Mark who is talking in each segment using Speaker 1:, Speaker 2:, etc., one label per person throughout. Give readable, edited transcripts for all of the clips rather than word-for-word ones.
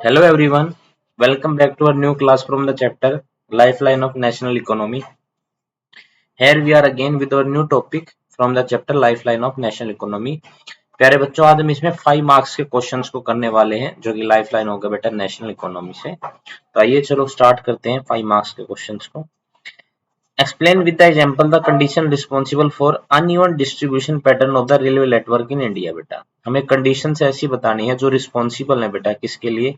Speaker 1: Hello everyone, welcome back to our new class from the chapter Lifeline of National Economy. Here we are again with our new topic from the chapter Lifeline of National Economy. प्यारे बच्चों, आज हम इसमें 5 marks के questions को करने वाले हैं जो कि लाइफलाइन होगा बेटा नेशनल इकोनॉमी से। तो आइए चलो स्टार्ट करते हैं 5 मार्क्स के क्वेश्चंस को। Explain with the example the condition responsible for uneven distribution pattern of the railway network in India बेटा। हमें कंडीशंस ऐसी बतानी है जो रिस्पॉन्सिबल है बेटा किसके लिए,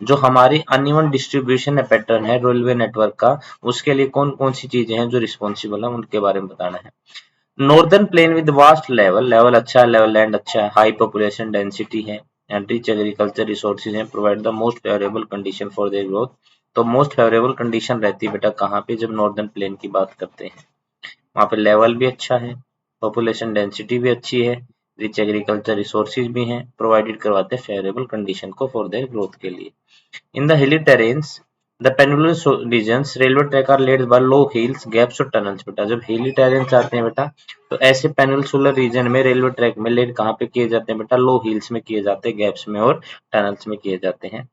Speaker 1: जो हमारी अनइवन डिस्ट्रीब्यूशन है पैटर्न है रेलवे नेटवर्क का, उसके लिए कौन कौन सी चीजें हैं जो रिस्पॉन्सिबल है उनके बारे में बताना है। Northern plain with vast level, level अच्छा है, लेवल लैंड अच्छा है, हाई पॉपुलेशन डेंसिटी है एंड रिच एग्रीकल्चर रिसोर्सेज हैं, provide the most favourable condition for their growth. तो मोस्ट फेवरेबल कंडीशन रहती है बेटा कहाँ पे, जब नॉर्दर्न प्लेन की बात करते हैं। वहाँ पे लेवल भी अच्छा है, पॉपुलेशन डेंसिटी भी अच्छी है, रिच एग्रीकल्चर रिसोर्सेज भी हैं, प्रोवाइडेड करवाते हैं फेवरेबल कंडीशन को फॉर देयर ग्रोथ के लिए। In the hilly terrains, the peninsular regions, railway track are led by low hills, gaps और tunnels बेटा। जब हिली टेरेन्स आते हैं बेटा तो ऐसे पेनिनसुलर रीजन में रेलवे ट्रैक में लेड कहाँ पे किए जाते हैं बेटा, लो हिल्स में किए जाते हैं, गैप्स में और टनल्स में किए जाते हैं।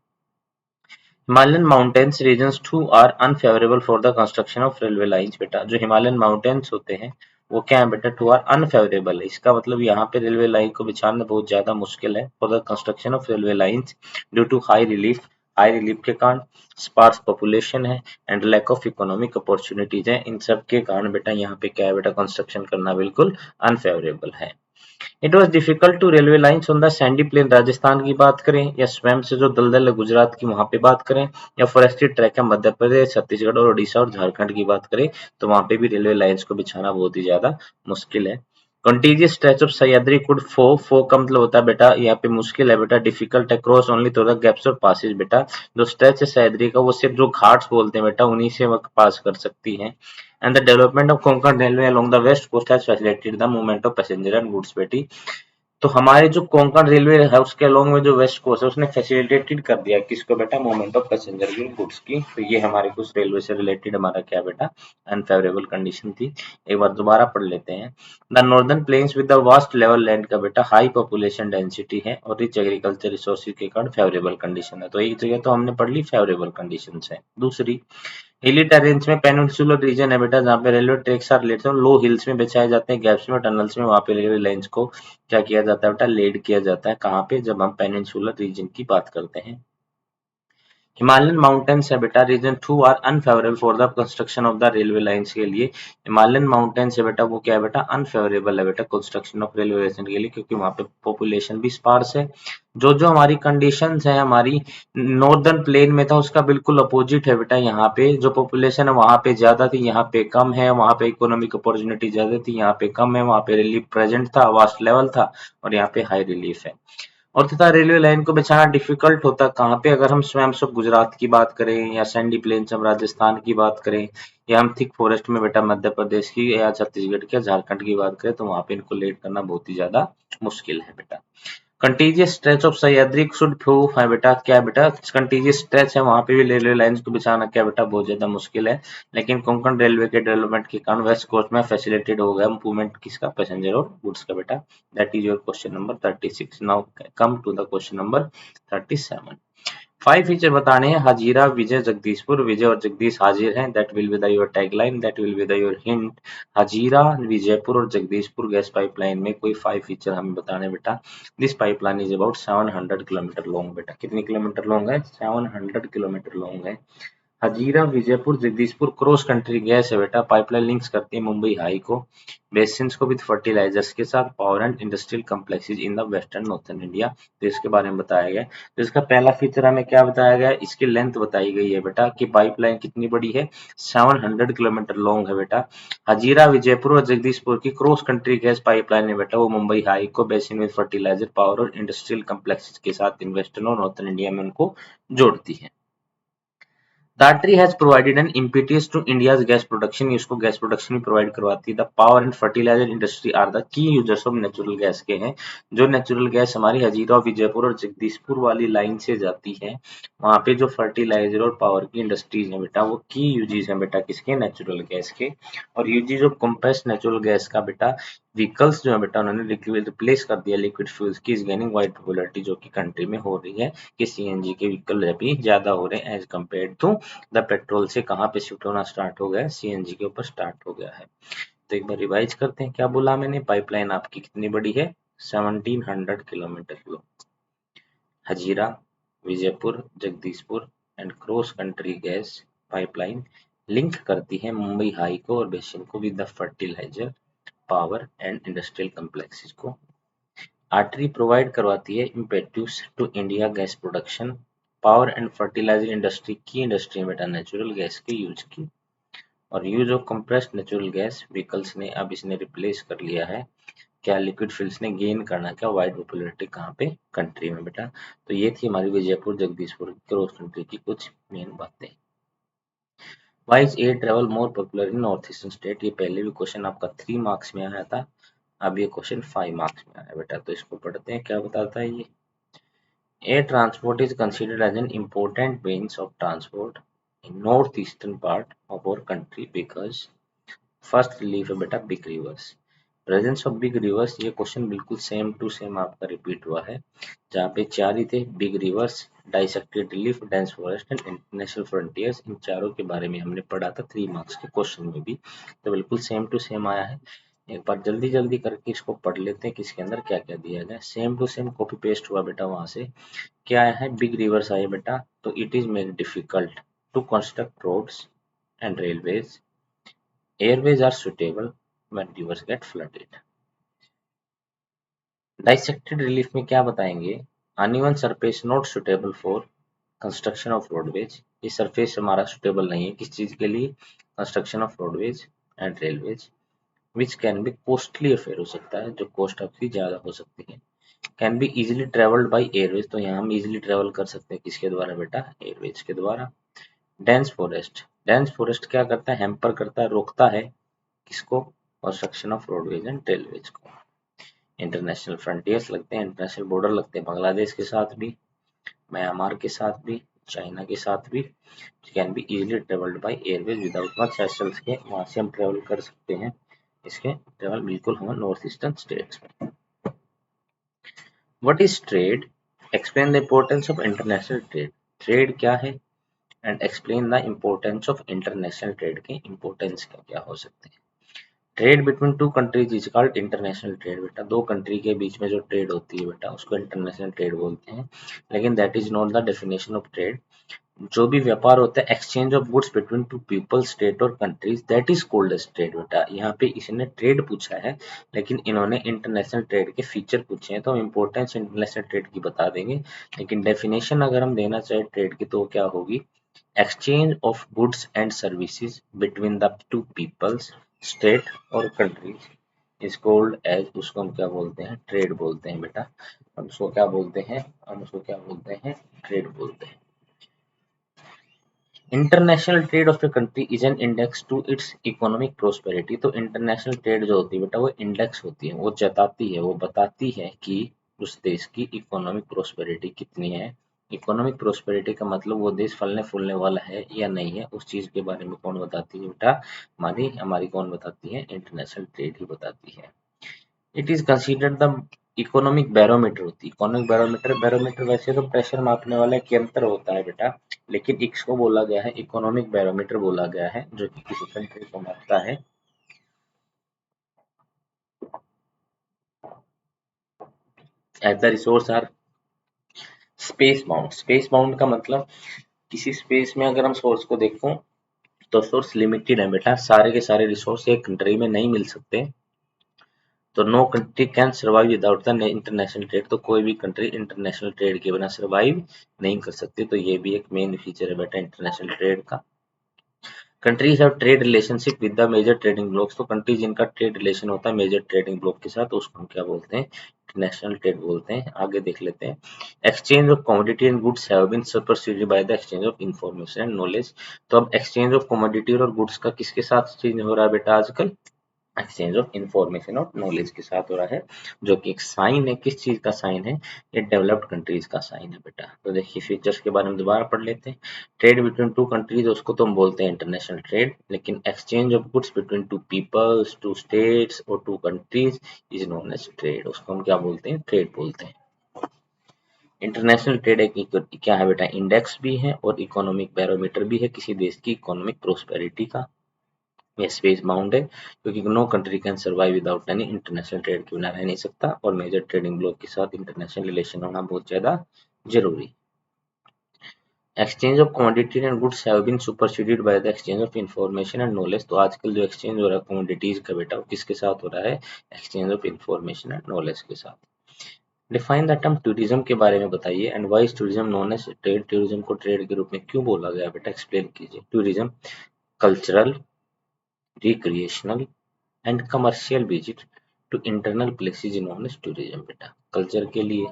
Speaker 1: Himalayan mountains regions too are unfavourable for the construction of railway lines बेटा। जो हिमालयन माउंटेन्स होते हैं वो क्या है बेटा, टू आर अनफेवरेबल है। इसका मतलब यहाँ पे रेलवे लाइन को बिछाना बहुत ज्यादा मुश्किल है for the construction of railway lines due to high relief के कारण, स्पार्स पॉपुलेशन है and lack of economic opportunities है। इन सब के कारण बेटा यहाँ पे क्या है बेटा, कंस्ट्रक्शन करना बिल्कुल अनफेवरेबल है। It was difficult to railway lines on the sandy plain, Rajasthan की बात करें, या स्वयं से जो दलदल है गुजरात की वहां पे बात करें, या फॉरेस्ट्री ट्रैक है मध्य प्रदेश, छत्तीसगढ़ और उड़ीसा और झारखंड की बात करें, तो वहां पे भी रेलवे लाइन्स को बिछाना बहुत ही ज्यादा मुश्किल है। कंटीजियस स्ट्रेच ऑफ सह्याद्री कुड फो का मतलब होता है बेटा यहाँ पे मुश्किल है बेटा, डिफिकल्ट है, cross only through the gaps और पासेज बेटा। जो स्ट्रेच है सह्याद्री का वो सिर्फ जो घाट्स बोलते हैं बेटा उन्हीं से वह पास कर सकती है। And the development of Konkan railway along the west coast has facilitated the movement of passenger and goods बेटी। तो हमारे जो कोंकण रेलवे है उसके अलोंग में जो वेस्ट कोस्ट है उसने फैसिलिटेटेड कर दिया किसको बेटा, मूवमेंट ऑफ पैसेंजर की गुड्स की। तो ये हमारे कुछ रेलवे से रिलेटेड हमारा क्या बेटा, अनफेवरेबल कंडीशन थी। एक बार दोबारा पढ़ लेते हैं। The northern plains with the vast level land का बेटा हाई पॉपुलेशन डेंसिटी है और रिच एग्रीकल्चर रिसोर्सेज के कारण फेवरेबल कंडीशन है। तो एक जगह तो हमने पढ़ ली फेवरेबल कंडीशन है। दूसरी, हिली टेरेन्स में पेनिनसुलर रीजन है बेटा जहाँ पे railway tracks are laid low hills में बिछाए जाते हैं, गैप्स में टनल्स में, वहां पे रेलवे लाइंस को क्या किया जाता है बेटा, लेड किया जाता है। कहाँ पे, जब हम पेनिनसुलर रीजन की बात करते हैं। हिमालयन माउंटेन्स है बेटा region too are unfavourable for the construction of the railway lines के लिए। हिमालयन माउंटेन्स है बेटा वो क्या है बेटा, अनफेवरेबल है बेटा कंस्ट्रक्शन ऑफ रेलवे लाइन के लिए, क्योंकि वहां पे पॉपुलेशन भी स्पार्स है। जो जो हमारी कंडीशंस है हमारी नॉर्दर्न प्लेन में था उसका बिल्कुल अपोजिट है बेटा। यहाँ पे जो पॉपुलेशन है वहां पे ज्यादा थी, यहाँ पे कम है, वहां पे इकोनॉमिक अपॉर्चुनिटी ज्यादा थी, यहाँ पे कम है, वहां पे रिलीफ प्रेजेंट था, वास्ट लेवल था, और यहाँ पे हाई रिलीफ है। और तथा रेलवे लाइन को बिछाना डिफिकल्ट होता कहाँ पे, अगर हम स्वयं से गुजरात की बात करें, या सैंडी प्लेन्स हम राजस्थान की बात करें, या हम थिक फॉरेस्ट में बेटा मध्य प्रदेश की या छत्तीसगढ़ की या झारखंड की बात करें, तो वहां पे इनको लेट करना बहुत ही ज्यादा मुश्किल है बेटा। Contiguous stretch of Sahyadri should proof है बेटा, क्या बेटा कंटीजियस स्ट्रेच है वहां पे भी रेलवे लाइंस को बिछाना क्या बेटा, बहुत ज्यादा मुश्किल है। लेकिन कोंकण रेलवे के डेवलपमेंट के कारण वेस्ट कोस्ट में फैसिलिटेड हो गया मूवमेंट किसका, पैसेंजर और गुड्स का बेटा। That is your question number 36। Now come to the question number 37। 5 feature बताने हैं, हाजीरा, विजय, जगदीशपुर, विजय और जगदीश हाजिर हैं, that will be the your tagline, that will be the your hint. Hazira, Vijaypur और जगदीशपुर गैस पाइपलाइन में कोई 5 फीचर हमें बताने बेटा। This pipeline is about 700 kilometre long बेटा। कितनी किलोमीटर लॉन्ग है, 700 किलोमीटर लॉन्ग है। Hazira, Vijaypur, Jagdishpur cross country gas है बेटा, पाइपलाइन लिंक्स करती है मुंबई हाई को बेसिन्स को विद फर्टिलाइजर्स के साथ, power and industrial complexes in the western northern India. तो इसके बारे में बताया गया। तो इसका पहला फीचर हमें क्या बताया गया, इसकी लेंथ बताई गई है बेटा कि पाइपलाइन कितनी बड़ी है, 700 किलोमीटर लॉन्ग है बेटा। हजीरा, विजयपुर और जगदीशपुर की क्रॉस कंट्री गैस पाइपलाइन है बेटा, वो मुंबई हाई को बेसिन विद फर्टिलाइजर, पावर और इंडस्ट्रियल कम्प्लेक्सेज के साथ इन वेस्टर्न और नॉर्थर्न इंडिया में उनको जोड़ती है। Datri has provided an impetus to India's gas production. इसको गैस प्रोडक्शन भी प्रोवाइड करवाती है. The power and fertiliser industry are the key users of natural gas के हैं. जो नेचुरल गैस हमारी हजीरा, विजयपुर और जगदीशपुर वाली लाइन से जाती है, वहां पे जो फर्टिलाइजर और पावर की इंडस्ट्रीज हैं बेटा, वो की यूजेस हैं बेटा किसके, नेचुरल गैस के. और uses of compressed natural gas का बेटा व्हीकल्स जो है बेटा उन्होंने रिप्लेस कर दिया लिक्विड फ्यूल्स की. इज गेनिंग वाइड पॉपुलरिटी, जो कि कंट्री में हो रही है कि सीएनजी के व्हीकल अभी ज्यादा हो रहे हैं as compare to the petrol से. कहाँ पे शिफ्ट होना स्टार्ट हो गया है, सीएनजी के ऊपर स्टार्ट हो गया है. तो एक बार रिवाइज करते हैं, क्या बोला मैंने. पाइपलाइन आपकी कितनी बड़ी है, 1700 किलोमीटर लो. Hazira, Vijaypur, Jagdishpur and cross country gas pipeline link करती है मुंबई हाई को और बेसिन को with the fertiliser, power and industrial complexes को. आर्टरी प्रोवाइड करवाती है impetus to India gas production. Power and fertiliser industry की इंडस्ट्री में बेटा नेचुरल गैस के यूज की. और use of compressed natural gas vehicles ने अब इसने रिप्लेस कर लिया है. क्या लिक्विड फ्यूल्स ने गेन करना, क्या वाइड पॉपुलरिटी कहाँ पे, कंट्री में बेटा. तो ये थी हमारी विजयपुर जगदीशपुर क्रॉस कंट्री की कुछ मेन बातें. Why is air travel more popular in north eastern state. ये पहले भी क्वेश्चन आपका 3 मार्क्स में आया था, अब ये क्वेश्चन 5 मार्क्स में आया बेटा. तो इसको पढ़ते हैं, क्या बताता है ये. Air transport is considered as an important means of transport in northeastern part of our country because first relief है बेटा big rivers. Presence of big rivers, ये क्वेश्चन बिल्कुल सेम टू सेम आपका रिपीट हुआ है, जहाँ पे चार ही थे, big rivers, dissected relief, dense forest and international frontiers. इन चारों के बारे में हमने पढ़ा था 3 मार्क्स के क्वेश्चन में भी. तो बिल्कुल सेम टू सेम आया है. एक बार जल्दी जल्दी करके इसको पढ़ लेते हैं कि इसके अंदर क्या क्या दिया गया. Same to same copy paste हुआ बेटा वहां से. क्या है, बिग रिवर्स आए बेटा, तो it is make difficult to construct roads and railways. Airways are suitable when rivers get flooded. Dissected relief में क्या बताएंगे, uneven surface not suitable for construction of roadways. ये सरफेस हमारा सुटेबल नहीं है किस चीज के लिए, construction of roadways and railways. Which can be costly affair, हो सकता है जो कॉस्ट आपकी ज्यादा हो सकती है. Can be easily travelled by Airways, तो यहाँ हम इजिली ट्रेवल कर सकते हैं किसके द्वारा बेटा, एयरवेज के द्वारा. डेंस फॉरेस्ट, डेंस फॉरेस्ट क्या करता है, हैम्पर करता है, रोकता है किसको, construction of roadways and railways को. इंटरनेशनल फ्रंटियर्स लगते हैं, इंटरनेशनल बॉर्डर लगते हैं बांग्लादेश के साथ भी, म्यांमार के साथ भी, चाइना के साथ भी. Can be easily travelled by Airways without much hassles के, वहां से हम ट्रेवल कर सकते हैं. इसके ट्रेवल बिल्कुल हम नॉर्थ ईस्टर्न स्टेट्स में. What is trade? Explain the importance of international trade. Trade क्या है? And explain the importance of international trade के importance क्या क्या हो सकते हैं. Trade between two countries is called international trade. बेटा दो कंट्री के बीच में जो ट्रेड होती है बेटा उसको इंटरनेशनल ट्रेड बोलते हैं. लेकिन that is not the definition of trade. जो भी व्यापार होता है, exchange of goods between two people, state और countries, that is called as trade. बेटा यहाँ पे इसने ट्रेड पूछा है, लेकिन इन्होंने इंटरनेशनल ट्रेड के फीचर पूछे हैं, तो हम इंपॉर्टेंस इंटरनेशनल ट्रेड की बता देंगे. लेकिन डेफिनेशन अगर हम देना चाहे ट्रेड की तो क्या होगी, exchange of goods and services between the two peoples, state और कंट्रीज इज कॉल्ड एज, उसको हम क्या बोलते हैं, ट्रेड बोलते हैं बेटा. हम उसको क्या बोलते हैं, हम उसको क्या बोलते हैं, ट्रेड बोलते हैं. International trade of a country is an index to its economic prosperity. तो इंटरनेशनल ट्रेड जो होती है बेटा वो इंडेक्स होती है, वो जताती है, वो बताती है कि उस देश की इकोनॉमिक प्रोस्पेरिटी कितनी है. इकोनॉमिक प्रोस्पेरिटी का मतलब वो देश फलने फूलने वाला है या नहीं है, उस चीज के बारे में कौन बताती है बेटा, हमारी हमारी कौन बताती है, इंटरनेशनल ट्रेड ही बताती है. It is considered the economic barometer होती है. इकोनॉमिक बैरोमीटर, बैरोमीटर वैसे तो प्रेशर मापने वाला एक यंत्र होता है बेटा, लेकिन इसको बोला गया है इकोनॉमिक बैरोमीटर बोला गया है, जो कि किसी कंट्री को मापता है. As the resource are space bound. Space bound का मतलब किसी स्पेस में अगर हम सोर्स को देखो तो सोर्स लिमिटेड है बेटा, सारे के सारे रिसोर्स एक कंट्री में नहीं मिल सकते. तो no country can survive without the international trade. तो कोई भी कंट्री इंटरनेशनल ट्रेड के बिना सर्वाइव नहीं कर सकती. तो ये भी एक मेन फीचर है बेटा इंटरनेशनल ट्रेड का. Countries have trade relationship with the major trading blocs, तो कंट्रीज जिनका ट्रेड रिलेशन होता है मेजर ट्रेडिंग ब्लॉक के साथ उसको हम क्या बोलते हैं, इंटरनेशनल ट्रेड बोलते हैं। आगे देख लेते हैं, exchange of commodity and goods have been superseded by the exchange of information and knowledge. तो अब एक्सचेंज ऑफ कमोडिटी और गुड्स का किसके साथ चेंज हो रहा है बेटा आजकल, एक्सचेंज ऑफ इंफॉर्मेशन और नॉलेज के साथ हो रहा है, जो कि एक साइन है, किस चीज का साइन है, ये डेवलप्ड कंट्रीज का साइन है बेटा। तो देखिए फीचर्स के बारे में दोबारा पढ़ लेते हैं। ट्रेड बिटवीन टू कंट्रीज उसको तो हम बोलते हैं इंटरनेशनल ट्रेड, लेकिन exchange of goods between two peoples, two states और two countries is known as trade, उसको हम क्या बोलते हैं, ट्रेड बोलते हैं। इंटरनेशनल ट्रेड एक क्या है बेटा, इंडेक्स भी है और इकोनॉमिक बैरोमीटर भी है किसी देश की इकोनॉमिक प्रोस्पेरिटी का। ये स्पेस बाउंड है क्योंकि no country can survive without any international trade के बिना रह नहीं सकता, और मेजर ट्रेडिंग ब्लॉक के साथ इंटरनेशनल रिलेशन होना बहुत ज्यादा जरूरी। Exchange of commodity and goods have been superseded by the exchange of information and knowledge. तो आजकल जो एक्सचेंज हो रहा है कमोडिटीज का बेटा, वो किसके साथ हो रहा है, exchange of information and knowledge के साथ। डिफाइन द टर्म टूरिज्म के बारे में बताइए, and why is tourism known as trade, tourism को ट्रेड के रूप में क्यों बोला गया बेटा, एक्सप्लेन कीजिए। Tourism cultural, recreational and commercial visit to internal places known as tourism बेटा। कल्चर के लिए,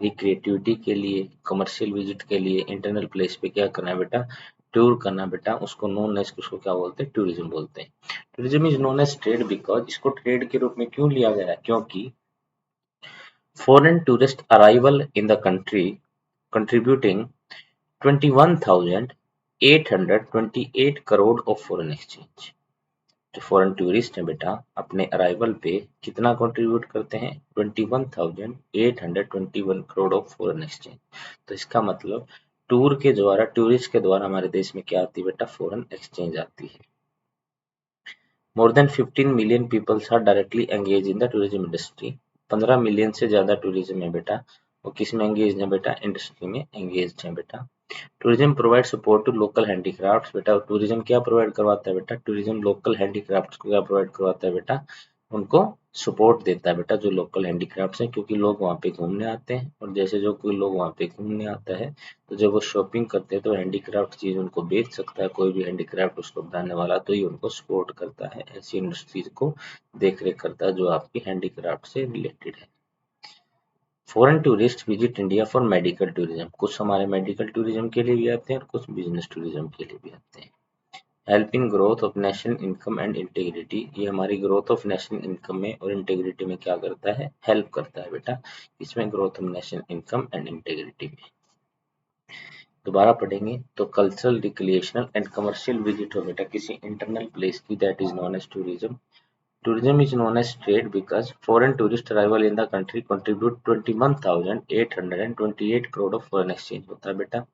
Speaker 1: रिक्रिएटिविटी के लिए, कमर्शियल विजिट के लिए इंटरनल प्लेस पे क्या करना है बेटा, टूर करना बेटा, उसको नोन एज, उसको क्या बोलते हैं, टूरिज्म बोलते हैं। Tourism is known as trade because, इसको ट्रेड के रूप में क्यों लिया गया है, क्योंकि foreign tourist arrival in the country contributing 21,828 crore of foreign exchange. जो फॉरेन टूरिस्ट हैं बेटा अपने अराइवल पे कितना कंट्रीब्यूट करते हैं, 21,821 करोड़ ऑफ फॉरेन एक्सचेंज। तो इसका मतलब टूर के द्वारा, टूरिस्ट के द्वारा हमारे देश में क्या आती है बेटा, फॉरेन एक्सचेंज आती है। More than 15 million peoples are directly engage in the tourism industry. 15 million से ज्यादा टूरिज्म है बेटा, वो किस में एंगेज है बेटा, इंडस्ट्री में एंगेज है बेटा। Tourism provide support to local handicrafts बेटा, टूरिज्म क्या प्रोवाइड करवाता है बेटा, टूरिज्म लोकल हैंडीक्राफ्ट्स को क्या प्रोवाइड करवाता है बेटा, उनको सपोर्ट देता है बेटा, जो लोकल हैंडीक्राफ्ट्स हैं, क्योंकि लोग वहाँ पे घूमने आते हैं, और जैसे जो कोई लोग वहाँ पे घूमने आता है तो जब वो शॉपिंग करते हैं तो हैंडीक्राफ्ट चीज उनको बेच सकता है, कोई भी हैंडीक्राफ्ट उसको बनाने वाला, तो ये उनको सपोर्ट करता है, ऐसी इंडस्ट्रीज को देख रेख करता है जो आपकी हैंडीक्राफ्ट से रिलेटेड है। Foreign tourist visit India for medical tourism, कुछ हमारे मेडिकल टूरिज्म के लिए भी आते हैं और कुछ बिजनेस टूरिज्म के लिए भी आते हैं। Help in growth of national income and integrity, ये हमारी ग्रोथ ऑफ नेशनल इनकम में और इंटीग्रिटी में क्या करता है, हेल्प करता है बेटा, इसमें growth of national income and integrity में। दोबारा पढ़ेंगे तो cultural, recreational and commercial visit हो बेटा किसी इंटरनल प्लेस की, that is known as tourism. Tourism is known as trade because foreign tourist arrival in the country contribute 21,828 crore of foreign exchange होता है बेटा।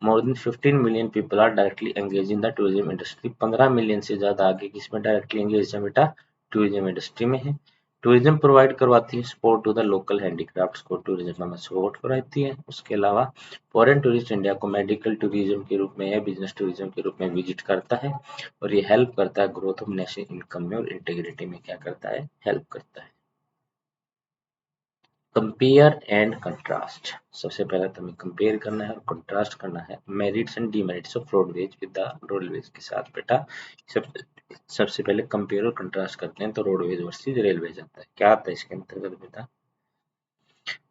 Speaker 1: More than 15 million people are directly engaged in the tourism industry, 15 million से ज्यादा आगे किसमें directly engage है बेटा, tourism industry में है। टूरिज्म प्रोवाइड करवाती है support to the local handicrafts को, टूरिज्म में सपोर्ट कराती है। उसके अलावा फॉरेन टूरिस्ट इंडिया को मेडिकल टूरिज्म के रूप में या बिजनेस टूरिज्म के रूप में विजिट करता है, और ये हेल्प करता है ग्रोथ ऑफ नेशनल इनकम में और इंटीग्रिटी में, क्या करता है, हेल्प करता है। कंपेयर एंड कंट्रास्ट, सबसे पहले तो हमें कंपेयर करना है और कंट्रास्ट करना है merits and demerits of roadways with the roadways के साथ बेटा। सब सबसे पहले कंपेयर और कंट्रास्ट करते हैं तो रोडवेज वर्सेस रेलवेज आता है, क्या आता है इसके अंतर्गत बेटा,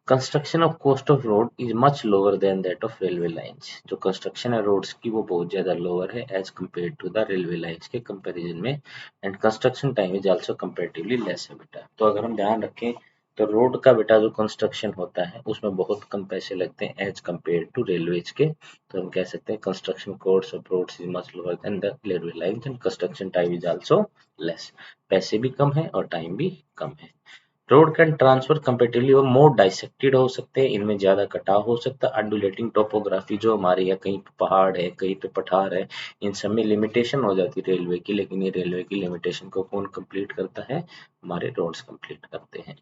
Speaker 1: construction of cost of road is much lower than that of railway lines, जो कंस्ट्रक्शन है रोड्स की वो बहुत ज्यादा लोअर है as compare to the railway lines के कंपैरिजन में, and construction time is also comparatively less है बेटा। तो अगर हम ध्यान रखें तो रोड का बेटा जो कंस्ट्रक्शन होता है उसमें बहुत कम पैसे लगते हैं एज कम्पेयर टू रेलवेज के, तो हम कह सकते हैं construction cost of roads is much lower than the railway lines and construction time is also less, पैसे भी कम है और टाइम भी कम है। रोड कैन ट्रांसफर कंपेटिवली और मोर डाइसेक्टेड हो सकते हैं, इनमें ज्यादा कटाव हो सकता है। अंडुलेटिंग टोपोग्राफी जो हमारी है, कहीं पे पहाड़ है कहीं पे पठार है, इन सब में लिमिटेशन हो जाती है रेलवे की, लेकिन ये रेलवे की लिमिटेशन को कौन कंप्लीट करता है, हमारे रोड्स कंप्लीट करते हैं।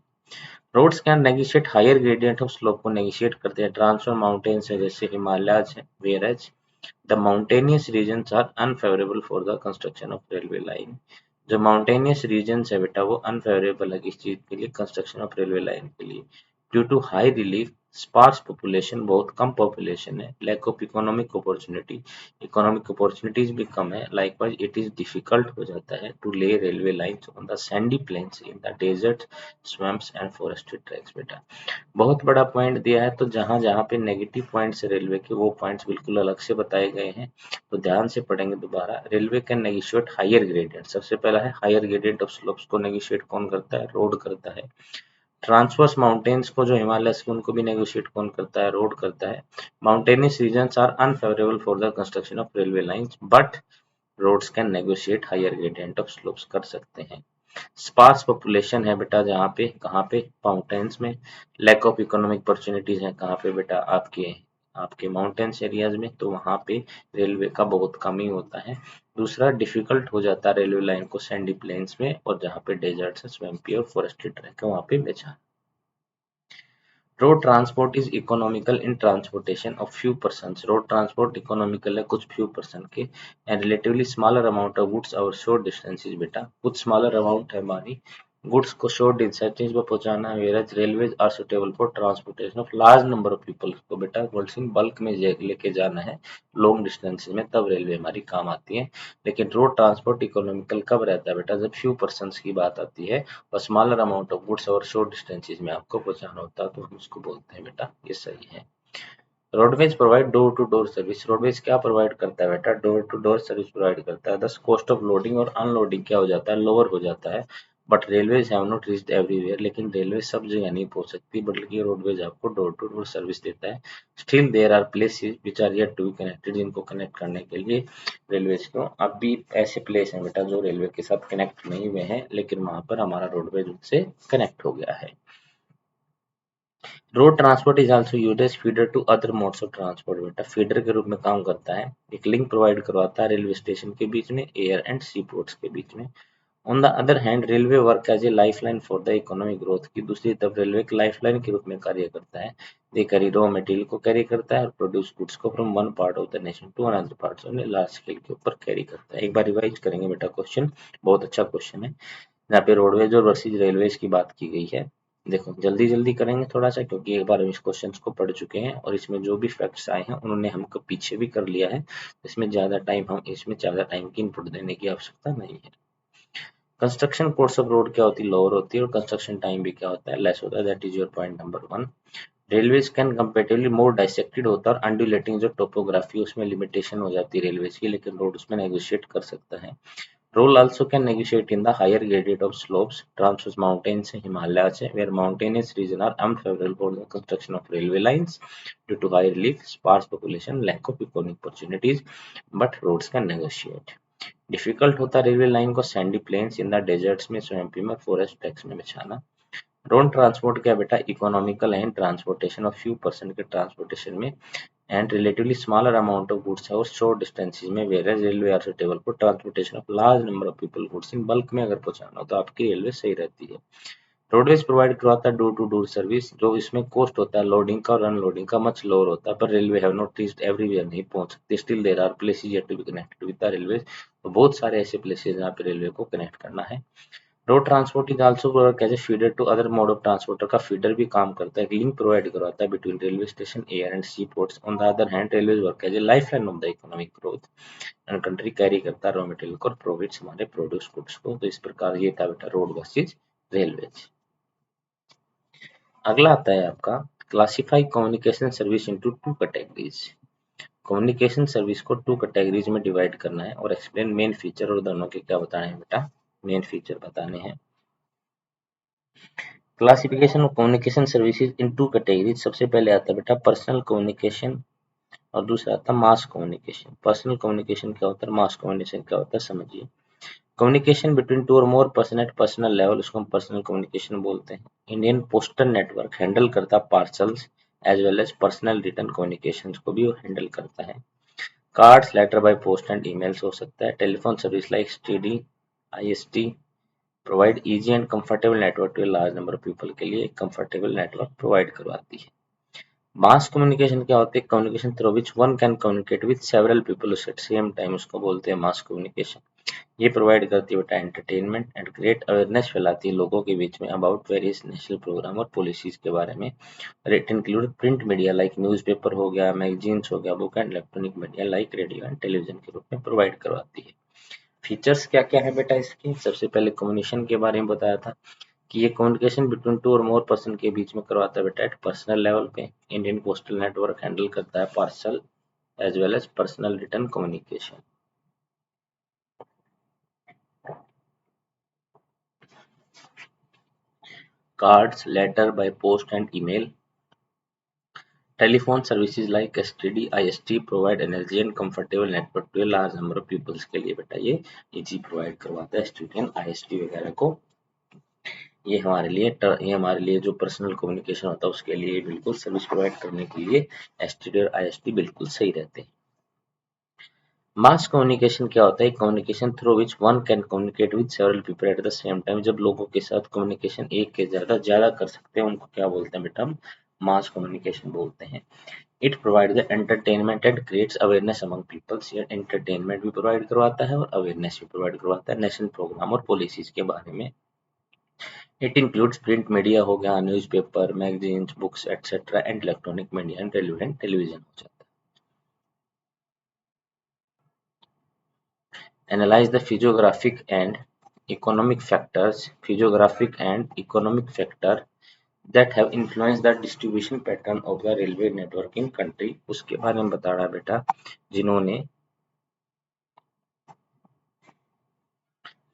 Speaker 1: Roads can negotiate higher gradient of slope को नेगोशिएट करते हैं, ट्रांसफर माउंटेन्स है जैसे हिमालयाज है, whereas the mountainous regions are unfavourable for the construction of railway line, जो माउंटेनियस रीजन्स है बेटा वो अनफेवरेबल है किस चीज के लिए, कंस्ट्रक्शन ऑफ रेलवे लाइन के लिए, due to high relief sparse population, बहुत कम पॉपुलेशन है, लैक ऑफ इकोनॉमिक अपॉर्चुनिटीज भी कम है, लाइकवाइज इट इज डिफिकल्ट हो जाता है to lay railway lines on the sandy plains in the desert, swamps and forested tracts. बेटा बहुत बड़ा पॉइंट दिया है, तो जहां जहां पे नेगेटिव पॉइंट्स है रेलवे के, वो पॉइंट्स बिल्कुल अलग से बताए गए हैं, तो ध्यान से पढ़ेंगे दोबारा। Railway can negotiate higher gradient, सबसे पहला है हायर ग्रेडियंट ऑफ स्लोप्स को नेगोशिएट कौन करता है, रोड करता है। ट्रांसवर्स माउंटेन्स को, जो हिमालयस के, उनको भी नेगोशिएट कौन करता है, रोड करता है। Mountainous regions are unfavourable for the construction of railway lines but roads can negotiate higher gradient of slopes, कर सकते हैं। स्पार्स पॉपुलेशन है बेटा जहाँ पे, कहाँ पे, माउंटेन्स में। लैक ऑफ इकोनॉमिक अपॉर्चुनिटीज है कहाँ पे बेटा, आपके आपके माउंटेन्स एरियाज में, तो वहाँ पे रेलवे का बहुत कम ही होता है। दूसरा, डिफिकल्ट हो जाता है रेलवे लाइन को सैंडी प्लेन्स में, और जहाँ पे डेजर्ट है, स्वैम्पी और फॉरेस्टेड ट्रैक है, वहाँ पे बेचा। Road transport is economical in transportation of few persons, road transport economical है कुछ फ्यू पर्सन के, and relatively smaller amount of goods और शॉर्ट डिस्टेंसेज। बेटा कुछ स्मॉलर अमाउंट है हमारी गुड्स को शॉर्ट डिस्टेंसेज पर पहुंचाना है, whereas railways are suitable for transportation of large number of people, को बेटा गुड्स इन बल्क में लेके जाना है लॉन्ग डिस्टेंसेज में, तब रेलवे हमारी काम आती है। लेकिन रोड ट्रांसपोर्ट इकोनॉमिकल कब रहता है बेटा, जब फ्यू पर्सन की बात आती है और स्मॉलर अमाउंट ऑफ गुड्स और शॉर्ट डिस्टेंसेज में आपको पहुंचाना होता है, तो हम उसको बोलते हैं बेटा, ये सही है। Roadways provide door to door service, roadways क्या प्रोवाइड करता है बेटा, door to door service provide करता है। दस कॉस्ट ऑफ लोडिंग और अनलोडिंग क्या हो जाता है, लोअर हो जाता है। But railways have not reached everywhere, लेकिन रेलवे सब जगह नहीं पहुंच सकती, बल्कि रोडवेज आपको डोर टू डोर सर्विस देता है। Still there are places which are yet to be connected, जिनको कनेक्ट करने के लिए रेलवेज को अब भी ऐसे प्लेस हैं बेटा जो रेलवे के साथ कनेक्ट नहीं हुए हैं, लेकिन वहां पर हमारा रोडवेज उनसे कनेक्ट हो गया है। Road transport is also used as feeder to other modes of transport, बेटा फीडर के रूप में काम करता है, एक लिंक प्रोवाइड करवाता है रेलवे स्टेशन के बीच में, एयर एंड सी पोर्ट्स के बीच में। On the other hand railway work as a lifeline for the economic growth, की दूसरी तरफ रेलवे एक लाइफलाइन के रूप में कार्य करता है। दे कैरी रॉ मटेरियल को कैरी करता है और प्रोड्यूस गुड्स को from one part of the nation to another part, large scale के ऊपर कैरी करता है। एक बार रिवाइज करेंगे बेटा, क्वेश्चन बहुत अच्छा क्वेश्चन है, जहाँ पे रोडवेज और वर्सेज रेलवेज की बात की गई है। देखो जल्दी जल्दी करेंगे थोड़ा सा, क्योंकि एक बार हम इस क्वेश्चन को पढ़ चुके हैं और इसमें जो भी फैक्ट्स आए हैं उन्होंने हमको पीछे भी कर लिया है, इसमें ज्यादा टाइम की इनपुट देने की आवश्यकता नहीं है। कंस्ट्रक्शन कोर्स ऑफ रोड क्या होती है, लोअर होती है, और कंस्ट्रक्शन टाइम भी क्या होता है, लेस होता है। That is your point number 1। Railways can comparatively more dissected होता है, और अनड्यूलेटिंग जो टोपोग्राफी उसमें लिमिटेशन हो जाती है रेलवेज की, लेकिन रोड उसमें नेगोशिएट कर सकता है। Roll also can negotiate in the higher gradient of slopes, Transverse mountains, Himalayas, where mountainous regions are unfavorable for the construction of railway lines due to high relief, sparse population, lack of economic opportunities, but roads can negotiate. Difficult होता है railway line को sandy plains in the deserts में, swampy में, forest tracts में बिछाना। Road transport क्या बेटा, economical है ट्रांसपोर्टेशन ऑफ फ्यू पर्सन के ट्रांसपोर्टेशन में, and relatively smaller amount of goods और short distances में, whereas railway are suitable for transportation of large number of people goods in bulk में अगर पहुंचाना हो तो आपकी रेलवे सही रहती है। रोडवेज प्रोवाइड करवाता है डोर टू डोर सर्विस, जो इसमें कॉस्ट होता है लोडिंग का और अनलोडिंग का मच लोअर होता है, पर railway have not reached everywhere, नहीं पहुंच सकती। Still there are places yet to be connected with the railway, तो बहुत सारे ऐसे प्लेसेस जहाँ पे रेलवे को कनेक्ट करना है। Road transport is also work as a feeder to other mode of transporter, का फीडर भी काम करता है, लिंक प्रोवाइड करवाता है between railway station, air and sea ports. On the other hand railway work as a lifeline of the economic growth, and country carry करता है raw material को और प्रोवाइड्स हमारे प्रोड्यूस गुड्स को। तो इस प्रकार ये था बेटा रोड वर्सेज रेलवेज। अगला आता है आपका classify communication service into two categories. Communication service को टू कैटेगरीज में डिवाइड करना है, और एक्सप्लेन मेन फीचर, और दोनों के क्या बताने हैं बेटा, मेन फीचर बताने हैं। Classification of communication services in two categories, सबसे पहले आता है बेटा पर्सनल कम्युनिकेशन, और दूसरा आता है मास कम्युनिकेशन। पर्सनल कम्युनिकेशन क्या होता है, मास कम्युनिकेशन क्या होता है, समझिए। कम्युनिकेशन बिटवीन टू और more person at personal level, उसको हम पर्सनल कम्युनिकेशन बोलते हैं। इंडियन पोस्टल नेटवर्क हैंडल करता है parcels as well as personal written communication को भी वो हैंडल करता है। Cards, letter by post and emails हो सकता है। Telephone service like STD, IST provide easy and comfortable network to large number of people, के लिए एक कंफर्टेबल नेटवर्क प्रोवाइड करवाती है। मास कम्युनिकेशन क्या होती है, communication through which one can communicate with several people at same time, उसको बोलते हैं मास कम्युनिकेशन। ये प्रोवाइड करती है बेटा एंटरटेनमेंट एंड ग्रेट अवेयरनेस फैलाती है लोगों के बीच में अबाउट वेरियस नेशनल प्रोग्राम और पॉलिसीज के बारे में। It include print media like newspaper हो गया, मैगजीन्स हो गया, book and electronic media like radio and television के रूप में प्रोवाइड करवाती है। फीचर्स क्या क्या है बेटा इसके? सबसे पहले कम्युनिकेशन के बारे में बताया था कि ये कम्युनिकेशन बिटवीन टू और मोर पर्सन के बीच में करवाता है बेटा एट पर्सनल लेवल पे। इंडियन पोस्टल नेटवर्क हैंडल करता है parcel as well as personal written communication. Cards, letter by post and email. Telephone services like STD, IST provide energy and comfortable network to a large number of peoples के लिए बेटा ये easy provide करवाता है STD and IST वगैरह को। ये हमारे लिए जो पर्सनल कम्युनिकेशन होता है उसके लिए बिल्कुल सर्विस प्रोवाइड करने के लिए STD और IST बिल्कुल सही रहते हैं। मास कम्युनिकेशन क्या होता है? Communication through which one can communicate with several people at the same time. जब लोगों के साथ कम्युनिकेशन एक के ज्यादा कर सकते हैं उनको क्या बोलते हैं बेटा? हम मास कम्युनिकेशन बोलते हैं। It provide the entertainment and creates awareness among peoples. ये एंटरटेनमेंट भी प्रोवाइड करवाता है और अवेयरनेस भी प्रोवाइड करवाता है नेशनल प्रोग्राम और पॉलिसीज के बारे में। इट इंक्लूड्स प्रिंट मीडिया हो गया, newspaper, magazines, books etcetera and electronic media and radio and television हो जाता है। Analyze the physiographic and economic factors that have influenced the distribution pattern of the railway network in country। उसके बारे में बता रहा बेटा जिन्होंने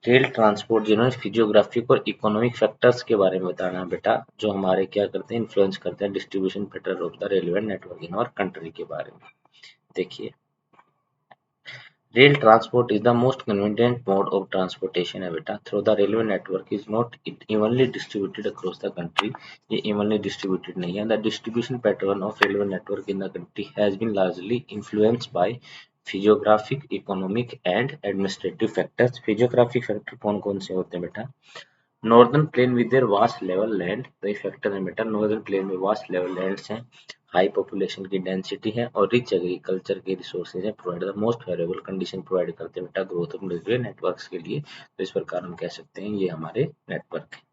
Speaker 1: फिजियोग्राफिक और इकोनॉमिक फैक्टर्स के बारे में बताना बेटा जो हमारे क्या करते हैं, इन्फ्लुएंस करते हैं distribution pattern of the railway network in our country के बारे में। देखिए rail transport is the most convenient mode of transportation है बेटा। Through the railway network is not evenly distributed across the country। ये evenly distributed नहीं है। The distribution pattern of railway network in the country has been largely influenced by physiographic, economic and administrative factors। Physiographic factor कौन कौन से होते हैं बेटा? Northern plain with their vast level land, तो ये फैक्टर है बेटा। नॉर्दर्न प्लेन में वास्ट लेवल लैंड्स हैं, हाई पॉपुलेशन की डेंसिटी है और रिच एग्रीकल्चर के रिसोर्सेज हैं। Provide the most favourable condition provide करते हैं बेटा ग्रोथ ऑफ रेलवे नेटवर्क्स के लिए। तो इस प्रकार हम कह सकते हैं ये हमारे नेटवर्क है।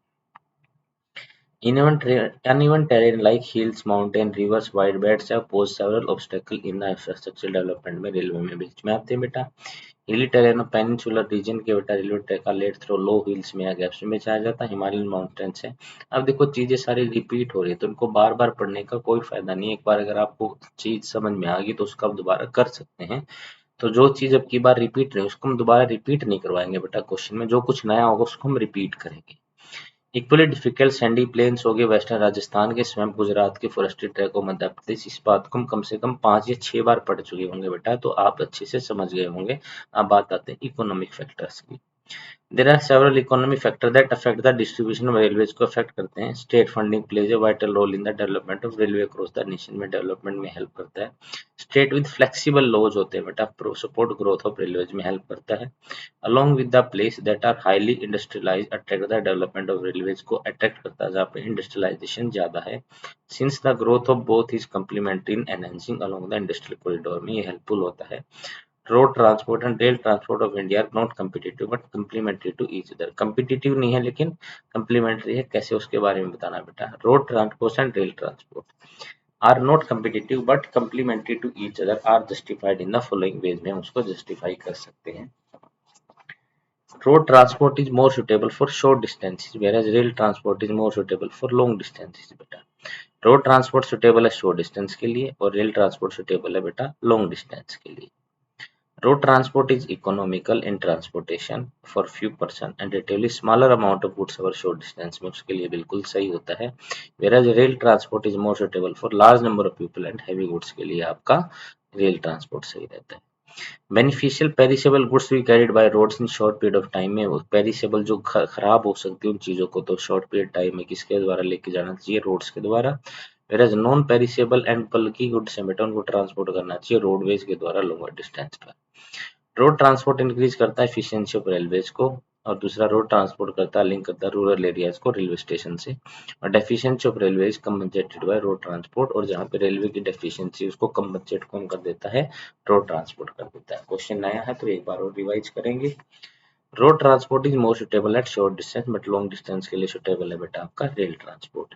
Speaker 1: Uneven terrain like hills, mountain, rivers, wide beds have posed several obstacles in the infrastructure development में रेलवे में बीच में आते हैं बेटा। हिली टेरेन और पेनिनसुलर रीजन के बेटा रेलवे ट्रैक का लेट थ्रो लो हिल्स में या गैप्स में बिछाया जाता है। हिमालयन माउंटेन्स है। अब देखो चीजें सारी रिपीट हो रही है तो उनको बार बार पढ़ने का कोई फायदा नहीं है। एक बार अगर आपको चीज समझ में आ गई तो उसका आप दोबारा कर सकते हैं। तो जो चीज अब की बार रिपीट रही है उसको हम दोबारा रिपीट नहीं करवाएंगे बेटा। क्वेश्चन में जो कुछ नया होगा उसको हम रिपीट करेंगे। इक्वली डिफिकल्ट सैंडी प्लेन्स हो गए वेस्टर्न राजस्थान के, स्वयं गुजरात के फॉरेस्ट्री ट्रैक हो मध्य प्रदेश। इस बात को हम कम से कम 5 या 6 बार पढ़ चुके होंगे बेटा तो आप अच्छे से समझ गए होंगे। अब बात आते हैं इकोनॉमिक फैक्टर्स की। There are several economic factor that affect the distribution of railways को अफेक्ट करते हैं। State funding plays a vital role in the development of railway across the nation में डेवलपमेंट में हेल्प करता है। स्टेट विद फ्लेक्सिबल लॉज होते हैं बेटा सपोर्ट ग्रोथ ऑफ रेलवेज में हेल्प करता है। along with the place that are highly industrialized attract the development of railways को attract करता है जहाँ पे industrialization ज्यादा है। since the growth of both is complementary in enhancing along the industrial corridor में ये helpful होता है। Road transport and rail transport of India are not competitive but complementary to each other. Competitive नहीं है लेकिन complementary है। कैसे उसके बारे में बताना बेटा। Road transport and rail transport are not competitive but complementary to each other are justified in the following ways में हम उसको जस्टिफाई कर सकते हैं। Road transport is more suitable for short distances, whereas rail transport is more suitable for long distances बेटा। Road transport suitable है short distance के लिए और रेल ट्रांसपोर्ट सुटेबल है बेटा लॉन्ग डिस्टेंस के लिए। Road transport is economical in transportation for few person and relatively smaller amount of goods over short distance में उसके लिए बिल्कुल सही होता है। whereas rail transport is more suitable for large number of people and heavy goods के लिए आपका रेल ट्रांसपोर्ट सही रहता है। बेनिफिशियल पेरिसेबल गुड्स भी carried by roads in short period of time में पेरिसेबल जो खराब हो सकती है उन चीजों को तो शॉर्ट पीरियड टाइम में किसके द्वारा लेके जाना चाहिए? रोड्स के द्वारा। whereas non perishable and bulky goods है बेटा उनको ट्रांसपोर्ट करना चाहिए रोडवेज के द्वारा लॉन्गर डिस्टेंस पर। रोड ट्रांसपोर्ट इंक्रीज करता है एफिशिएंसी ऑफ रेलवेज को और दूसरा रोड ट्रांसपोर्ट करता है, लिंक करता है रूरल एरियाज को रेलवे स्टेशन से। और deficiency of railway is compensated by road transport, और जहाँ पे रेलवे की डेफिशिएंसी उसको कंपनसेट कौन कर देता है, रोड ट्रांसपोर्ट कर देता है। क्वेश्चन नया है तो एक बार और रिवाइज करेंगे। Road transport is more suitable at short distance, but long distance के लिए सुटेबल है बेटा आपका rail transport.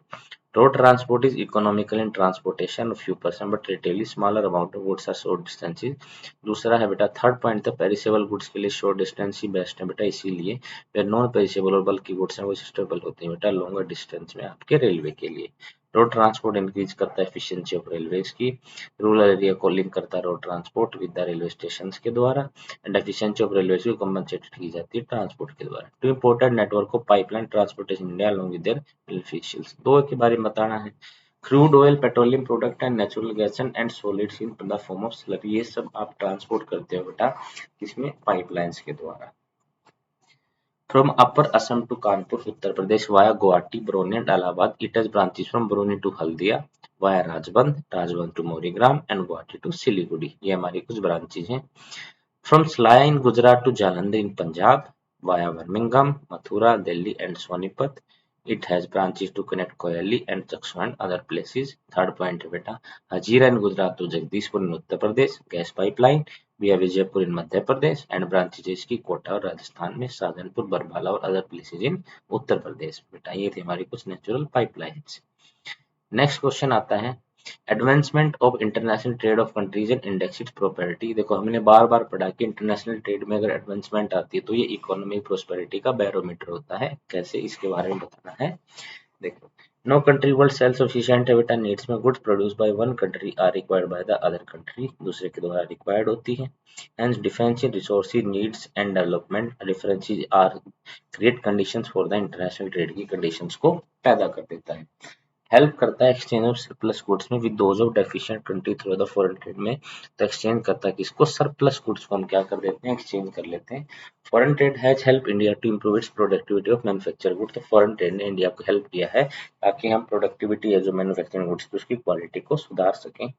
Speaker 1: Road transport is economical in transportation of few percent but relatively smaller amount of goods are short distances। दूसरा है बेटा third point, था perishable goods के लिए शॉर्ट डिस्टेंस ही बेस्ट है बेटा, इसीलिए वे नॉन पेरिसेबल और बल्कि गुड्स हैं वो सुटेबल होती हैं बेटा लॉन्गर डिस्टेंस में आपके रेलवे के लिए। रोड ट्रांसपोर्ट इंक्रीज करता है एफिशिएंसी ऑफ रेलवेज की, रूरल एरिया को लिंक करता है road transport with the railway station के द्वारा, एंड एफिशिएंसी ऑफ रेलवेज को कंपनसेटेड की जाती है ट्रांसपोर्ट के द्वारा। Two important network of pipeline transportation India along with their beneficials. दो के बारे में बताना है, crude oil, petroleum product and natural gas and solids in the form of slurry, ये सब आप ट्रांसपोर्ट करते हो बेटा किसमें, पाइपलाइंस के द्वारा। From upper Assam to Kanpur Uttar Pradesh via Guwahati, Barauni and Allahabad, it has branches from Barauni to Haldia, via Rajbandh, Rajbandh to Morigram and Guwahati to Siliguri, ये हमारी कुछ ब्रांचेज हैं। From Salaya in Gujarat to Jalandhar in Punjab, via Birmingham, Mathura, Delhi and Sonipat. It has branches to connect Koyali and Chakshu and other places. Third point है बेटा, Hazira in Gujarat to Jagdishpur in Uttar Pradesh, gas pipeline via Vijaypur in Madhya Pradesh, and branches इसकी कोटा और राजस्थान में, शाहजहानपुर, बरबाला और other places in Uttar Pradesh. बेटा ये थी हमारी कुछ नेचुरल पाइपलाइंस। नेक्स्ट क्वेश्चन आता है, advancement of international trade of countries and index it's property. देखो हमने बार बार पढ़ा कि इंटरनेशनल ट्रेड में अगर एडवांसमेंट आती है तो ये इकोनॉमिक प्रोस्पेरिटी का बैरोमीटर होता है। कैसे, इसके बारे में बताना है। देखो, no country world self sufficient है बेटा नीड्स में, goods produce by one country are required by the other country, दूसरे के द्वारा रिक्वायर्ड होती है। Hence difference in resources needs and development differences are create conditions for the international trade की conditions को पैदा कर देता है। हेल्प करता है एक्सचेंज ऑफ सरप्लस गुड्स में with those of deficient country through the foreign trade में, तो एक्सचेंज करता है किसको, सरप्लस गुड्स को हम क्या कर देते हैं, एक्सचेंज कर लेते हैं। Foreign trade has help India to improve its productivity of manufacture good, तो फॉरेन ट्रेड ने इंडिया को हेल्प किया है ताकि हम प्रोडक्टिविटी है जो मैन्युफैक्चरिंग गुड्स की उसकी क्वालिटी को सुधार सकें।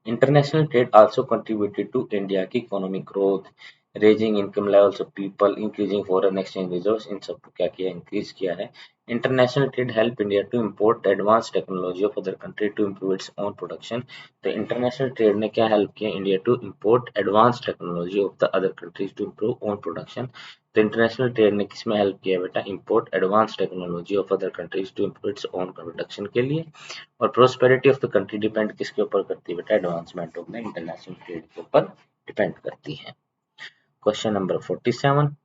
Speaker 1: International trade also contributed to India की economic growth, raising income levels of people, increasing foreign exchange reserves, इन सबको क्या किया, इंक्रीज किया है। International trade help India to import advance technology of other country to improve its own production, तो international trade ने क्या हेल्प किया, India to import advance technology of the other countries to improve own production, तो international trade ने किसमें help किया बेटा, import advance technology of other countries to improve its own production के लिए। और prosperity of the country depend किसके ऊपर करती है बेटा, advancement of the international trade के ऊपर डिपेंड करती है। Question number 47,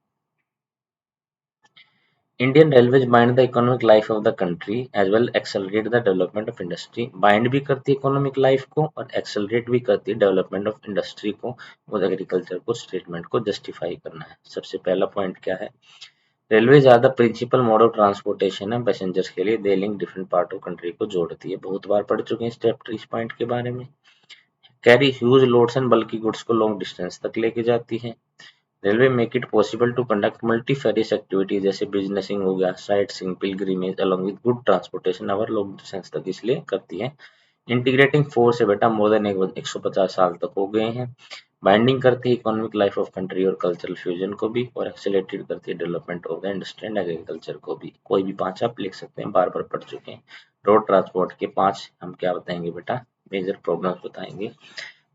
Speaker 1: Indian railways bind the economic life of the country as well accelerate the development of industry, bind भी करती है इकोनॉमिक लाइफ को और एक्सेलरेट भी करती है डेवलपमेंट ऑफ इंडस्ट्री को और एग्रीकल्चर को, स्टेटमेंट को जस्टिफाई करना है। सबसे पहला पॉइंट क्या है, railways are the principal mode of transportation है पैसेंजर्स के लिए, they link different part of country को जोड़ती है, बहुत बार पढ़ चुके हैं इस चैप्टर इस पॉइंट के बारे में। Carry huge loads and bulky goods को लॉन्ग डिस्टेंस तक लेके जाती है। Railway make it possible to conduct multifarious activities जैसे बिजनेसिंग हो गया, sightseeing, pilgrimage along with good transportation over long distance तक इसलिए करती है। इंटीग्रेटिंग फोर्स है बेटा, मोर देन 150 साल तक हो गए हैं। बाइंडिंग करती है इकोनॉमिक लाइफ ऑफ कंट्री और कल्चरल फ्यूजन को भी, और एक्सेलरेटेड करती है development of the industry and agriculture को भी। कोई भी 5 आप लिख सकते हैं, बार बार पढ़ चुके हैं। रोड ट्रांसपोर्ट के 5 हम क्या बताएंगे बेटा, मेजर प्रॉब्लम्स बताएंगे।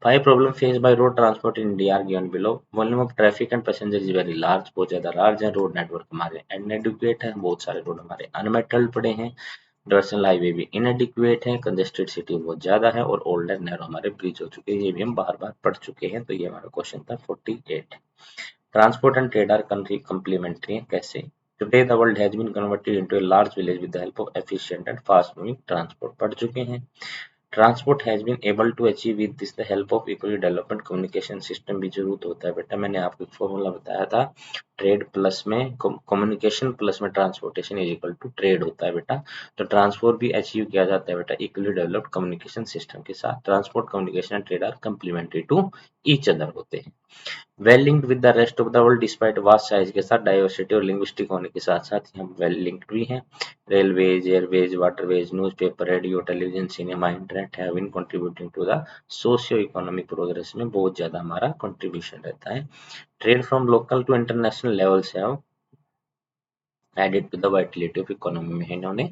Speaker 1: 5 problem faced by road transport in India are given below. Volume of traffic and passengers is very large, बहुत ज्यादा large है। रोड नेटवर्क हमारे inadequate है, बहुत सारे रोड हमारे unmetalled पड़े हैं। नेशनल हाईवे भी इनएडिक्वेट है, कंजेस्टेड सिटी बहुत ज्यादा है, और ओल्ड एंड नैरो हमारे ब्रिज हो चुके हैं, ये भी हम बार बार पढ़ चुके हैं। तो ये हमारा क्वेश्चन था 48। Transport and trade are complementary है, कैसे? Today the world has been converted into a large village with the help of efficient and fast moving transport, पढ़ चुके हैं। Transport has been able to achieve with this the help of equally development communication system भी जरूरत होता है बेटा, मैंने आपको एक फॉर्मूला बताया था, ट्रेड प्लस में कम्युनिकेशन प्लस में transportation is equal to trade होता है बेटा। तो ट्रांसपोर्ट भी अचीव किया जाता है बेटा इक्वली डेवलप्ड कम्युनिकेशन सिस्टम के साथ। Transport, communication and trade are complementary to each other होते हैं, well linked with the rest of the world despite vast size के साथ, डाइवर्सिटी और लिंग्विस्टिक होने के साथ साथ हम वेल लिंक्ड भी हैं। Railways, airways, waterways, newspaper, radio, television, cinema, internet have been contributing to the socio economic progress में बहुत ज्यादा हमारा कंट्रीब्यूशन रहता है। Trade from local to international levels have added to the vitality of economy में इन्होंने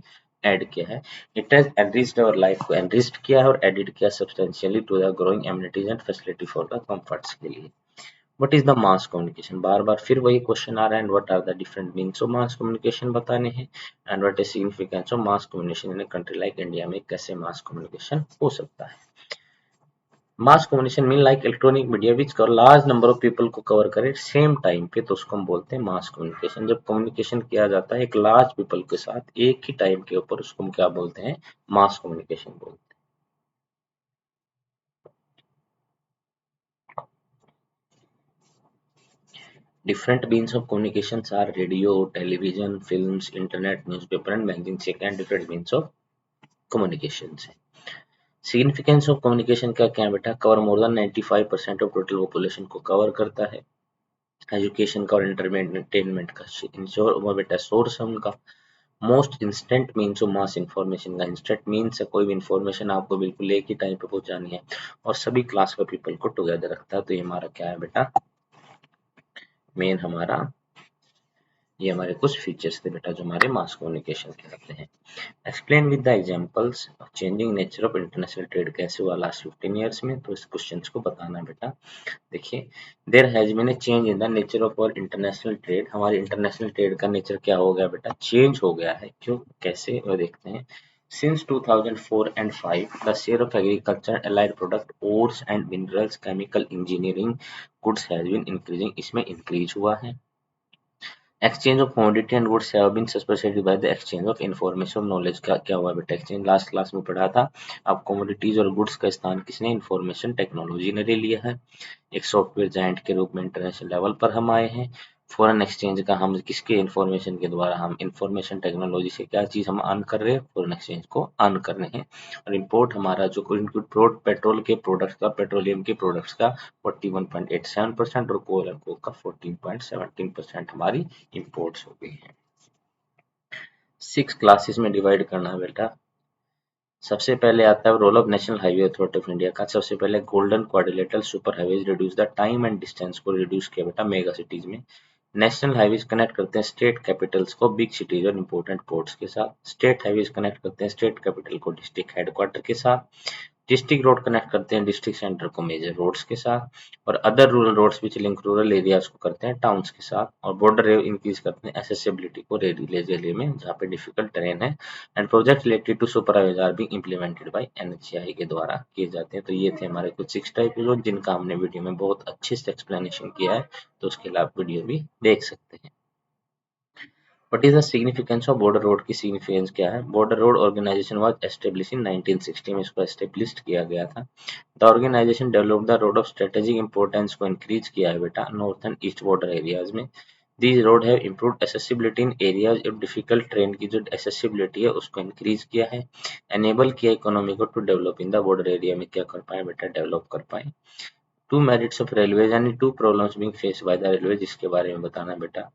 Speaker 1: ऐड किया है. It has enriched our life को enriched किया है और added किया substantially to the growing amenities and facility for the comforts के लिए. What is the mass communication? बार बार फिर वही क्वेश्चन आ रहा है. And what are the different means of mass communication बताने हैं. And what is significance of mass communication in a country like India में कैसे mass communication हो सकता है. Mass communication mean like electronic media which कर लार्ज नंबर ऑफ पीपल को cover करे सेम टाइम पे, तो उसको हम बोलते हैं मास कम्युनिकेशन. जब कम्युनिकेशन किया जाता है एक लार्ज पीपल के साथ एक ही टाइम के ऊपर, उसको हम क्या बोलते हैं, मास कम्युनिकेशन बोलते हैं. Different means of communications are radio, television, films, internet, newspaper and magazine. Second different means of communications. Significance of communication का क्या है बेटा, cover more than 95% of total population को कवर करता है. एजुकेशन का और एंटरटेनमेंट का इंश्योर वो बेटा सोर्स है उनका. Most instant means of mass information का, इंस्टेंट मीन्स है कोई भी इन्फॉर्मेशन आपको बिल्कुल एक ही टाइम पे पहुंचानी है और सभी क्लास के पीपल को टुगेदर रखता है. तो ये हमारा क्या है बेटा, मेन हमारा ये हमारे कुछ फीचर्स थे बेटा जो हमारे मास कम्युनिकेशन के होते हैं. Explain with the examples of changing nature of international trade कैसे हुआ लास्ट 15 ईयर्स में, तो इस क्वेश्चन को बताना बेटा. देखिए, there has been a change in the nature of our international trade. हमारे इंटरनेशनल ट्रेड का नेचर क्या हो गया बेटा, चेंज हो गया है. क्यों, कैसे, वो देखते हैं. Since 2004 and 5, the share of agriculture, allied product, ores and minerals, chemical engineering goods has been increasing. इसमें increase हुआ है. Exchange of commodity and goods have been subsidised by the exchange of information knowledge. का क्या हुआ बेटा, exchange last class में पढ़ा था. अब कमोडिटीज और गुड्स का स्थान किसने, इंफॉर्मेशन टेक्नोलॉजी ने ले लिया है. एक सॉफ्टवेयर जायंट के रूप में इंटरनेशनल लेवल पर हम आए हैं. फॉरेन एक्सचेंज का हम किसके इंफॉर्मेशन के द्वारा, हम इंफॉर्मेशन टेक्नोलॉजी से क्या चीज हम अर्न कर रहे हैं, फॉरेन एक्सचेंज को अर्न करने हैं. और इंपोर्ट हमारा जो इंक्लूड पेट्रोल के प्रोडक्ट्स का, पेट्रोलियम के प्रोडक्ट्स का 41.87% और कोल एंड कोक का 14.17% हमारी इंपोर्ट्स हो गई हैं. 6 क्लासेस में डिवाइड करना है बेटा. सबसे पहले आता है role of National Highway Authority of India का. सबसे पहले golden quadrilateral super highways reduce the time and distance को रिड्यूस किया बेटा मेगा सिटीज में. नेशनल हाईवेज कनेक्ट करते हैं स्टेट कैपिटल्स को बिग सिटीज और इंपोर्टेंट पोर्ट्स के साथ. स्टेट हाईवेज कनेक्ट करते हैं स्टेट कैपिटल को डिस्ट्रिक्ट हेडक्वार्टर के साथ. डिस्ट्रिक्ट रोड कनेक्ट करते हैं डिस्ट्रिक्ट सेंटर को मेजर रोड्स के साथ. और other rural roads which link rural areas को करते हैं टाउन्स के साथ. और बॉर्डर इंक्रीज करते हैं एसेसिबिलिटी को रेडियस एरिया में जहाँ पे डिफिकल्ट टेरेन है. And project related to super highways are be implemented by NHAI के द्वारा किए जाते हैं. तो ये थे हमारे कुछ 6 टाइप रोड जिनका हमने वीडियो में बहुत अच्छे से एक्सप्लेनेशन किया है, तो उसके लिए आप वीडियो भी देख सकते हैं. What is the significance of border road की significance क्या है. border road organization was established in 1960 में इसको established किया गया था. the organization developed the road of strategic importance को increase किया है बेटा north and east border areas में. these road have improved accessibility in areas of difficult train की जो accessibility है उसको increase किया है. enable किया economy को to develop in the border area में क्या कर पाए बेटा, develop कर पाए. two merits of railways यानी two problems being faced by the railway जिसके बारे में बताना बेटा.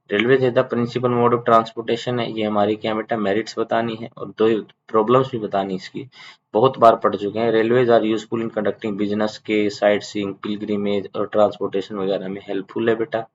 Speaker 1: Railway is the principal mode of transportation है. ये हमारी क्या बेटा मेरिट्स बतानी है और दो प्रॉब्लम्स भी बतानी इसकी. बहुत बार पढ़ चुके हैं. Railways are useful in conducting business के, साइट सीइंग, पिलग्रिमेज और ट्रांसपोर्टेशन वगैरह में हेल्पफुल है बेटा.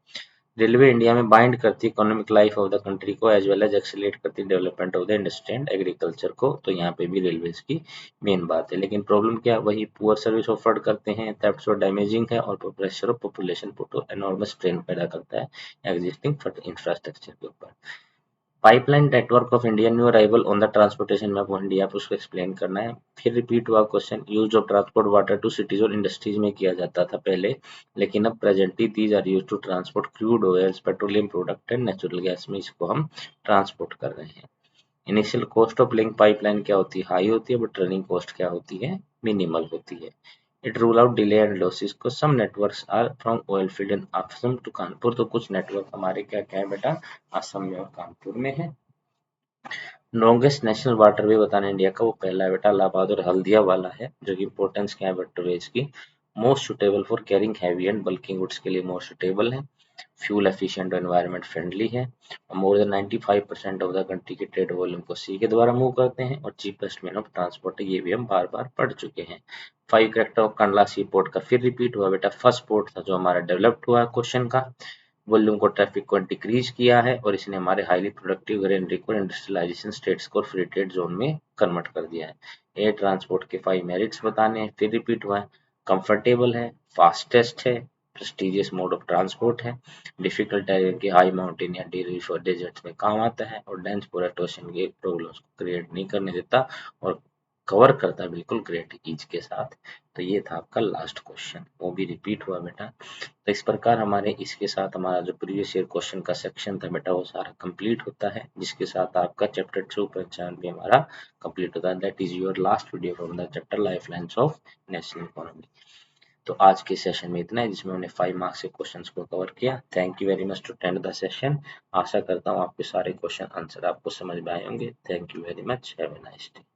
Speaker 1: रेलवे इंडिया में बाइंड करती है economic life of the country को एज वेल एज एक्सीलरेट करती है development of the industry and agriculture को. तो यहाँ पे भी रेलवेज की मेन बात है. लेकिन प्रॉब्लम क्या है, वही पुअर सर्विस ऑफर्ड करते हैं, थेफ्ट्स और डैमेजिंग है और pressure of population put enormous strain पैदा करता है एग्जिस्टिंग इंफ्रास्ट्रक्चर के ऊपर. Pipeline network of India new arrival on the transportation map of India, आप उसको एक्सप्लेन करना है. फिर रिपीट हुआ question, use of transport water to cities और इंडस्ट्रीज में किया जाता था पहले, लेकिन अब presently these are use to transport crude oils, petroleum product and natural gas में इसको हम ट्रांसपोर्ट कर रहे हैं. Initial cost of link pipeline क्या होती है, हाई होती है, बट रनिंग कॉस्ट क्या होती है, मिनिमल होती है. It rule out delay and losses को. Some networks are from oil field in Assam to Kanpur. तो कुछ नेटवर्क हमारे क्या क्या है बेटा, असम में और कानपुर में है. लॉन्गेस्ट नेशनल वाटरवे बताना इंडिया का, वो पहला है बेटा इलाहाबाद और हल्दिया वाला है, जो कि इंपॉर्टेंस क्या है वाटरवेज की. Most suitable for carrying heavy and bulking goods के लिए मोस्ट सुटेबल है. फ्यूल एफिशिएंट और एनवायरनमेंट फ्रेंडली है. More then 95% of the country के ट्रेड वॉल्यूम को सी के द्वारा मूव करते हैं और चीपेस्ट मेन ऑफ ट्रांसपोर्ट है. ये भी हम बार बार पढ़ चुके हैं. 5 character of Kandla sea port का फिर रिपीट हुआ बेटा। फर्स्ट पोर्ट था जो हमारा डेवलप्ड हुआ है क्वेश्चन का, वॉल्यूम को ट्रैफिक को डिक्रीज किया है और इसने हमारे हाईली प्रोडक्टिव ग्रेन रिको इंडस्ट्रियलाइजेशन स्टेट्स को फ्री ट्रेड जोन में कन्वर्ट कर दिया है। एयर ट्रांसपोर्ट के 5 मेरिट्स बताने हैं, फिर रिपीट हुआ है। कंफर्टेबल है, फास्टेस्ट है, प्रेस्टिजियस मोड ऑफ ट्रांसपोर्ट है, डिफिकल्ट एरिया के हाई माउंटेन या डेरिफ और डेजर्ट्स में काम आता है और डेंस पोलर ओशन के प्रॉब्लम्स को क्रिएट नहीं करने देता और कवर करता है बिल्कुल ग्रेट ईज के साथ। तो ये था आपका लास्ट क्वेश्चन, वो भी रिपीट हुआ बेटा। तो इस प्रकार हमारे इसके साथ हमारा जो प्रीवियस ईयर क्वेश्चन का सेक्शन था बेटा वो सारा कंप्लीट होता है, जिसके साथ आपका चैप्टर 2 पहचान भी हमारा कंप्लीट होता है। That is your last video from the chapter life lines of national economy. तो आज के सेशन में इतना है, जिसमें हमने 5 मार्क्स के क्वेश्चंस को कवर किया। Thank you very much to attend the session. आशा करता हूँ आपके सारे क्वेश्चन आंसर आपको समझ में आए होंगे। Thank you very much, have a nice day.